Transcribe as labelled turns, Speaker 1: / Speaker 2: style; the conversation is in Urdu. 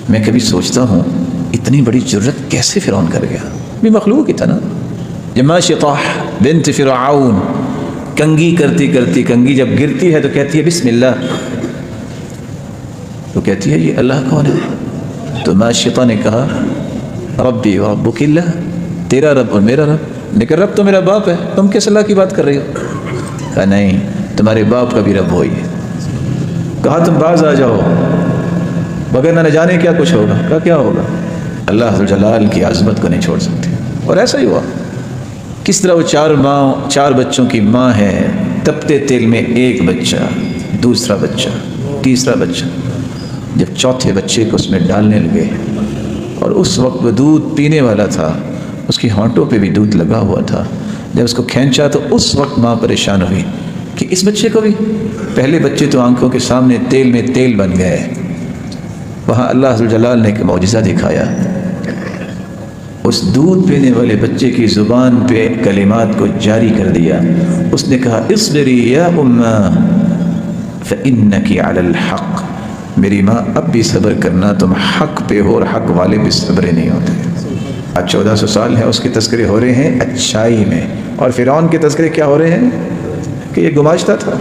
Speaker 1: میں کبھی سوچتا ہوں اتنی بڑی جرت کیسے فرعون کر گیا، بھی مخلوق ہی تھا نا۔ جماشطہ بنت فرعون کنگھی کرتی کرتی، کنگھی جب گرتی ہے تو کہتی ہے بسم اللہ، تو کہتی ہے یہ اللہ کون ہے؟ تو ماشطہ نے کہا ربی و ربک اللہ، تیرا رب اور میرا رب، لیکن رب تو میرا باپ ہے، تم کس اللہ کی بات کر رہی ہو؟ کہا نہیں، تمہارے باپ کا بھی رب وہی ہے۔ کہا تم باز آ جاؤ، بغیر نہ جانے کیا کچھ ہوگا۔ کہا کیا ہوگا؟ اللہ جلال کی عظمت کو نہیں چھوڑ سکتے۔ اور ایسا ہی ہوا، کس طرح وہ چار بچوں کی ماں ہے، تپتے تیل میں ایک بچہ، دوسرا بچہ، تیسرا بچہ، جب چوتھے بچے کو اس میں ڈالنے لگے اور اس وقت وہ دودھ پینے والا تھا، اس کی ہونٹوں پہ بھی دودھ لگا ہوا تھا، جب اس کو کھینچا تو اس وقت ماں پریشان ہوئی کہ اس بچے کو بھی، پہلے بچے تو آنکھوں کے سامنے تیل میں تیل بن گئے۔ وہاں اللہ ذوالجلال نے ایک معجزہ دکھایا، اس دودھ پینے والے بچے کی زبان پہ کلمات کو جاری کر دیا۔ اس نے کہا اصبری یا امّا فإنکی علی الحق، میری ماں اب بھی صبر کرنا، تم حق پہ ہو، اور حق والے بھی صبرے نہیں ہوتے۔ آج 1400 سال ہے اس کے تذکرے ہو رہے ہیں اچھائی میں، اور فرعون کے تذکرے کیا ہو رہے ہیں کہ یہ گماشتہ تھا۔